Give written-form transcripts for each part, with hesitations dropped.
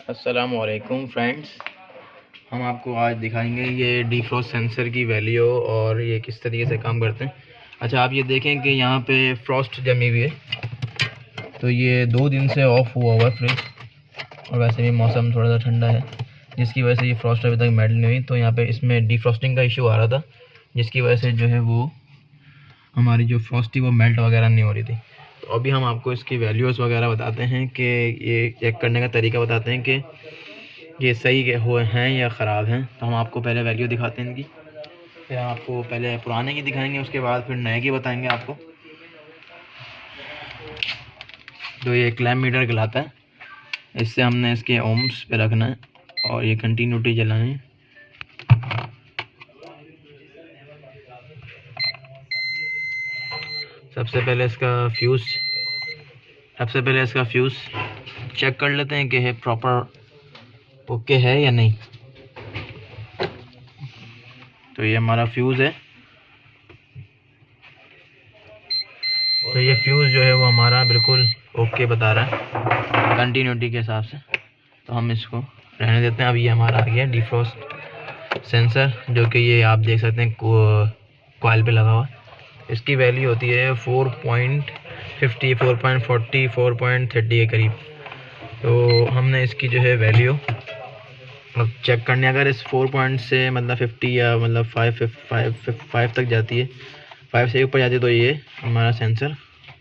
अस्सलामुअलैकुम फ्रेंड्स, हम आपको आज दिखाएंगे ये डिफ्रॉस्ट सेंसर की वैल्यू और ये किस तरीके से काम करते हैं। अच्छा, आप ये देखें कि यहाँ पे फ्रॉस्ट जमी हुई है, तो ये 2 दिन से ऑफ़ हुआ हुआ है फ्रिज, और वैसे भी मौसम थोड़ा सा ठंडा है जिसकी वजह से ये फ्रॉस्ट अभी तक मेल्ट नहीं हुई। तो यहाँ पे इसमें डिफ्रॉस्टिंग का इशू आ रहा था, जिसकी वजह से जो है वो हमारी जो फ्रॉस्ट थी वो मेल्ट वगैरह नहीं हो रही थी। तो अभी हम आपको इसकी वैल्यूज़ वगैरह बताते हैं कि ये चेक करने का तरीका बताते हैं कि ये सही हुए हैं या ख़राब हैं। तो हम आपको पहले वैल्यू दिखाते हैं इनकी, फिर हम आपको पहले पुराने की दिखाएंगे, उसके बाद फिर नए की बताएंगे आपको। तो ये क्लैम्प मीटर कहलाता है, इससे हमने इसके ओम्स पे रखना है और ये कंटिन्यूटी चलानी है। सबसे पहले इसका फ्यूज़ चेक कर लेते हैं कि है प्रॉपर ओके है या नहीं। तो ये हमारा फ्यूज़ है, तो ये फ्यूज़ जो है वो हमारा बिल्कुल ओके बता रहा है कंटिन्यूटी के हिसाब से, तो हम इसको रहने देते हैं। अब ये हमारा आ गया डिफ्रॉस्ट सेंसर, जो कि ये आप देख सकते हैं कॉइल पे लगा हुआ। इसकी वैल्यू होती है 4.50, 4.40, 4.30 के करीब। तो हमने इसकी जो है वैल्यू अब चेक करने, अगर इस 4 से मतलब 50 या मतलब 5 तक जाती है, 5 से ऊपर जाती है, तो ये हमारा सेंसर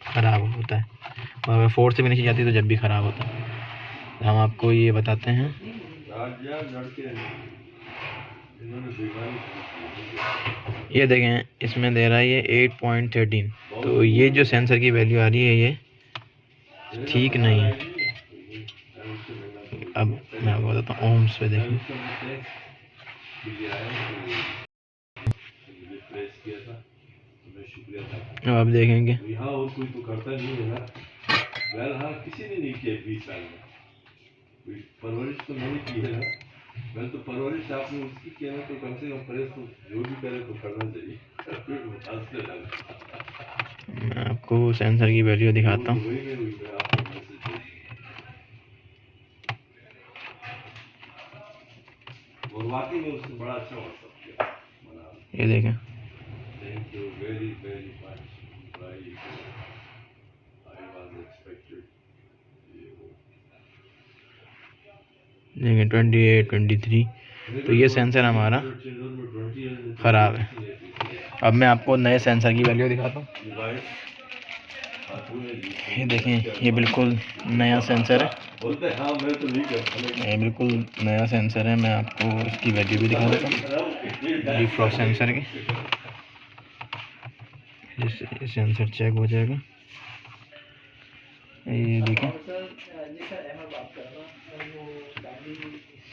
ख़राब होता है। और अगर 4 से भी नीचे जाती है तो जब भी ख़राब होता है। तो हम आपको ये बताते हैं। ये देखें, इसमें दे रहा है ये 8.13। तो ये जो सेंसर की वैल्यू आ रही है ये ठीक नहीं है। अब मैं आपको बताता हूँ ओम्स पे देखें। अब आप देखेंगे किसी ने नहीं किया 20 साल में परवरिश, तो मैंने की है ना। मैं तो परवरिश आपने उसकी किया ना, तो कम से कम परहेज तो जो भी करे तो करना चाहिए। मैं आपको सेंसर की वैल्यू दिखाता हूँ। ये देखें, देखें 28, 23। तो ये सेंसर हमारा ख़राब है। अब मैं आपको नए सेंसर की वैल्यू दिखाता हूँ। ये देखें, ये बिल्कुल नया सेंसर है, ये बिल्कुल नया सेंसर है। मैं आपको इसकी वैल्यू भी दिखा देता हूँ डिफ्रॉस्ट सेंसर की, जिससे सेंसर चेक हो जाएगा। ये देखें,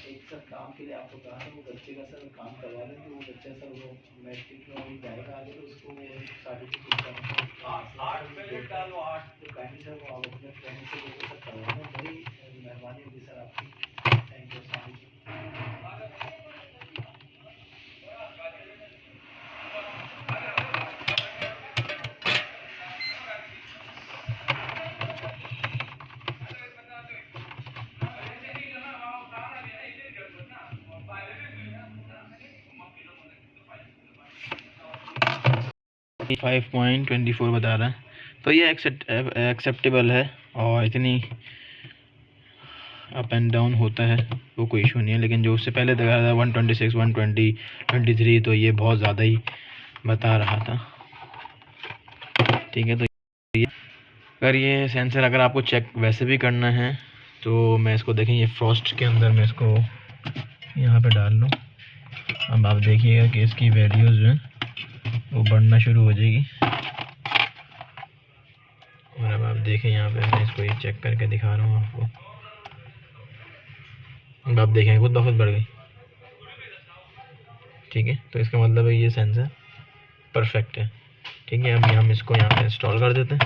एक सर काम के लिए आपको कहा था, वो बच्चे का सर काम करवा लें, तो वो बच्चा सर वो मैट्रिक में वही जाएगा आगे, तो उसको सर्टिफिकेट का 8 मिनट डालो 8। तो काइंडली सर वो आप अपने फ्रेंड से वो सर करवाना, बड़ी मेहरबानी होगी सर आपकी। Thank you sir. 5.24 बता रहा है, तो ये एक्सेप्टेबल है। और इतनी अप एंड डाउन होता है वो कोई इशू नहीं है, लेकिन जो उससे पहले दिखा रहा था 126, 120, 23, तो ये बहुत ज़्यादा ही बता रहा था। ठीक है, तो ये अगर ये सेंसर अगर आपको चेक वैसे भी करना है तो मैं इसको देखें, ये फ्रॉस्ट के अंदर मैं इसको यहाँ पे डाल लूँ। अब आप देखिएगा कि इसकी वैल्यूज़ जो हैं वो बढ़ना शुरू हो जाएगी। और अब आप देखें, यहाँ पे मैं इसको ये चेक करके दिखा रहा हूँ आपको। अब आप देखें खुद ब खुद बढ़ गई। ठीक है, तो इसका मतलब है ये सेंसर परफेक्ट है। ठीक है, अब हम इसको यहाँ पे इंस्टॉल कर देते हैं।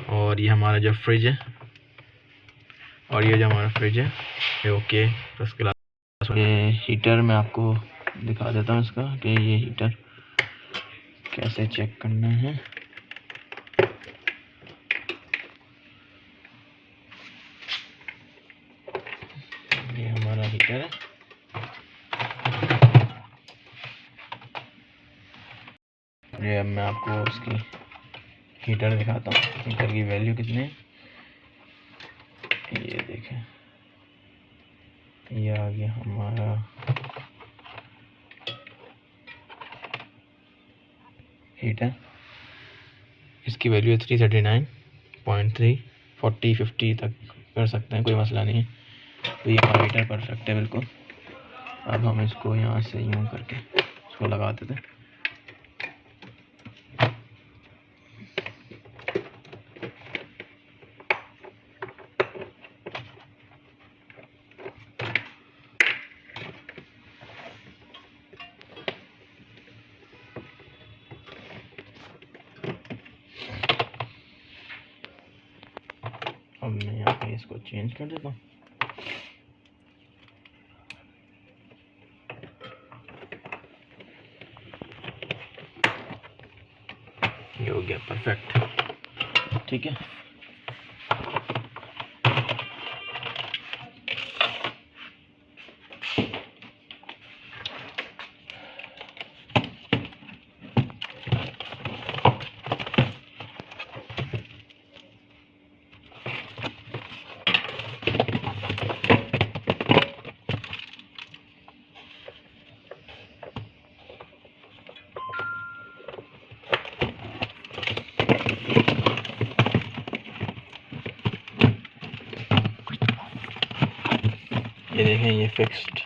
और ये हमारा जो फ्रिज है, और ये जो हमारा फ्रिज है ये ओके फर्स्ट क्लास। ये हीटर मैं आपको दिखा देता हूँ इसका, कि ये हीटर कैसे चेक करना है। हीटर है। ये अब मैं आपको उसकी हीटर दिखाता हूँ, हीटर की वैल्यू कितनी है। ये देखें, ये आ गया हमारा हीटर। इसकी वैल्यू है 339.3, 40 50 तक कर सकते हैं, कोई मसला नहीं है। तो ये हमारा हीटर परफेक्ट है बिल्कुल। अब हम इसको यहाँ से यूँ करके इसको लगा देते हैं। अब मैं यहाँ पे इसको चेंज कर देता हूँ। ये हो गया परफेक्ट, ठीक है। ये देखें, ये फिक्स्ड